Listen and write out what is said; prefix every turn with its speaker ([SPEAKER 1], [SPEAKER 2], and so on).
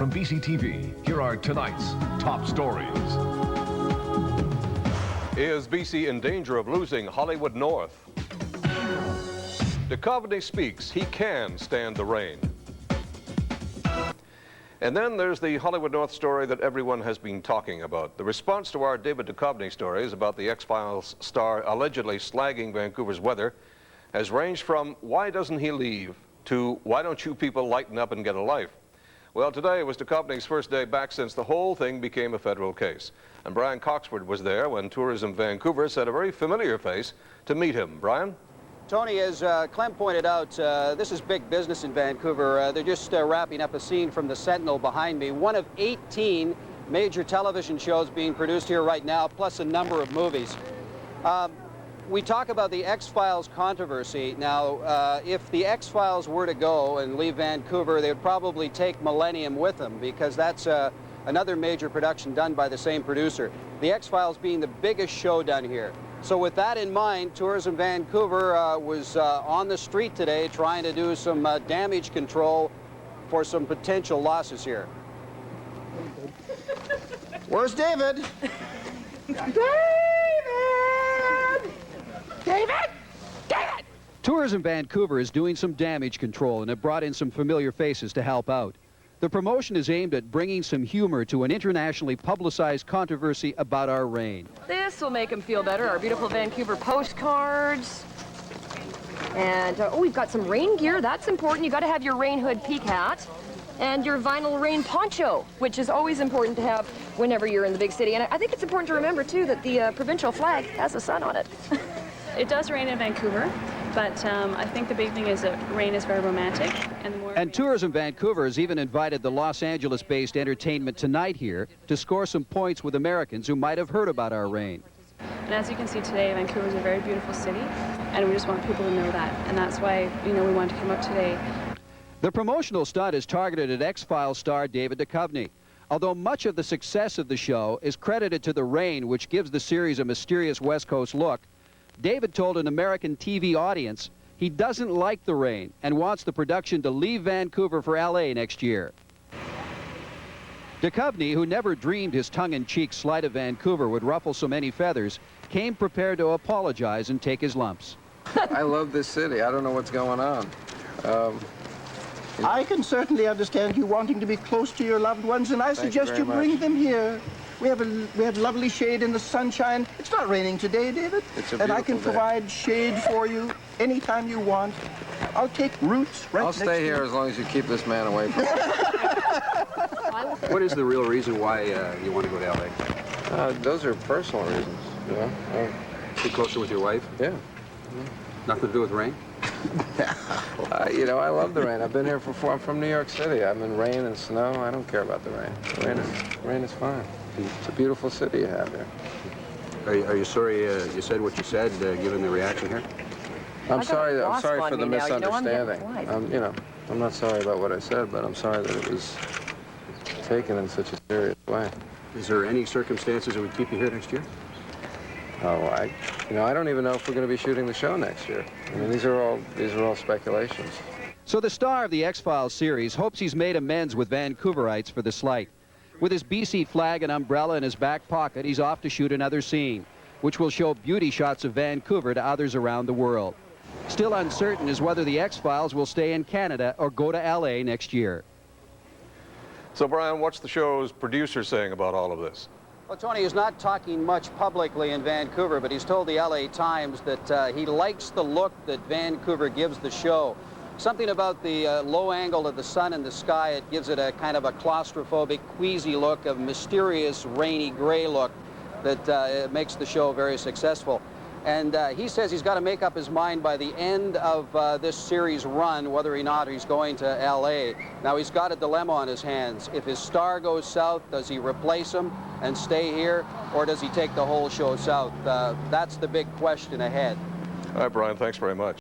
[SPEAKER 1] From BCTV, here are tonight's top stories.
[SPEAKER 2] Is BC in danger of losing Hollywood North? Duchovny speaks he can stand the rain. And then there's the Hollywood North story that everyone has been talking about. The response to our David Duchovny stories about the X-Files star allegedly slagging Vancouver's weather has ranged from why doesn't he leave to why don't you people lighten up and get a life? Well, today was Duchovny's first day back since the whole thing became a federal case. And Brian COXFORD was there when Tourism Vancouver sent a very familiar face to meet him. Brian?
[SPEAKER 3] Tony, as Clem pointed out, this is big business in Vancouver. They're just wrapping up a scene from the Sentinel behind me. One of 18 major television shows being produced here right now, plus a number of movies. We talk about the X-Files controversy. Now, if the X-Files were to go and leave Vancouver, they would probably take Millennium with them, because that's another major production done by the same producer. The X-Files being the biggest show done here. So with that in mind, Tourism Vancouver was on the street today trying to do some damage control for some potential losses here.
[SPEAKER 4] Where's David? David! David! David!
[SPEAKER 3] Tourism Vancouver is doing some damage control and have brought in some familiar faces to help out. The promotion is aimed at bringing some humor to an internationally publicized controversy about our rain.
[SPEAKER 5] This will make them feel better. Our beautiful Vancouver postcards. And, oh, we've got some rain gear. That's important. You got to have your rain hood peak hat and your vinyl rain poncho, which is always important to have whenever you're in the big city. And I think it's important to remember, too, that the provincial flag has the sun on it.
[SPEAKER 6] It does rain in Vancouver, but I think the big thing is that rain is very romantic.
[SPEAKER 3] And Tourism Vancouver has even invited the Los Angeles-based Entertainment Tonight here to score some points with Americans who might have heard about our rain.
[SPEAKER 6] And as you can see today, Vancouver is a very beautiful city, and we just want people to know that. And that's why, you know, we wanted to come up today.
[SPEAKER 3] The promotional stunt is targeted at X-Files star David Duchovny. Although much of the success of the show is credited to the rain, which gives the series a mysterious West Coast look, David told an American TV audience he doesn't like the rain and wants the production to leave Vancouver for LA next year. Duchovny, who never dreamed his tongue-in-cheek slight of Vancouver would ruffle so many feathers, came prepared to apologize and take his lumps.
[SPEAKER 7] I love this city. I don't know what's going on.
[SPEAKER 4] I can certainly understand you wanting to be close to your loved ones, and I suggest you bring them here. We have lovely shade in the sunshine. It's not raining today, David.
[SPEAKER 7] It's a
[SPEAKER 4] and I can
[SPEAKER 7] beautiful day.
[SPEAKER 4] provide shade for you anytime you want. I'll take roots right
[SPEAKER 7] I'll
[SPEAKER 4] next
[SPEAKER 7] stay
[SPEAKER 4] to
[SPEAKER 7] here
[SPEAKER 4] you.
[SPEAKER 7] as long as you keep this man away from me.
[SPEAKER 8] What is the real reason why you want to go to L.A.?
[SPEAKER 7] Those are personal reasons, you know.
[SPEAKER 8] Be closer with your wife?
[SPEAKER 7] Yeah.
[SPEAKER 8] Nothing to do with rain?
[SPEAKER 7] You know, I love the rain. I've been here I'm from New York City. I'm in rain and snow. I don't care about the rain. Rain is fine. It's a beautiful city you have here.
[SPEAKER 8] Are you sorry you said what you said, given the reaction here?
[SPEAKER 7] I'm sorry
[SPEAKER 5] wasp
[SPEAKER 7] for
[SPEAKER 5] on
[SPEAKER 7] the
[SPEAKER 5] me now. You know, I'm getting
[SPEAKER 7] misunderstanding.
[SPEAKER 5] flies.
[SPEAKER 7] You know, I'm not sorry about what I said, but I'm sorry that it was taken in such a serious way.
[SPEAKER 8] Is there any circumstances that would keep you here next year?
[SPEAKER 7] Oh, you know, I don't even know if we're going to be shooting the show next year. I mean, these are all speculations.
[SPEAKER 3] So the star of the X-Files series hopes he's made amends with Vancouverites for the slight. With his BC flag and umbrella in his back pocket, he's off to shoot another scene, which will show beauty shots of Vancouver to others around the world. Still uncertain is whether the X-Files will stay in Canada or go to LA next year.
[SPEAKER 2] So, Brian, what's the show's producer saying about all of this?
[SPEAKER 3] Well, Tony is not talking much publicly in Vancouver, but he's told the LA Times that he likes the look that Vancouver gives the show. Something about the low angle of the sun in the sky, it gives it a kind of a claustrophobic, queasy look, a mysterious, rainy, gray look that makes the show very successful. And he says he's got to make up his mind by the end of this series run whether or not he's going to LA. Now, he's got a dilemma on his hands. If his star goes south, does he replace him and stay here, or does he take the whole show south? That's the big question ahead.
[SPEAKER 2] All right, Brian, thanks very much.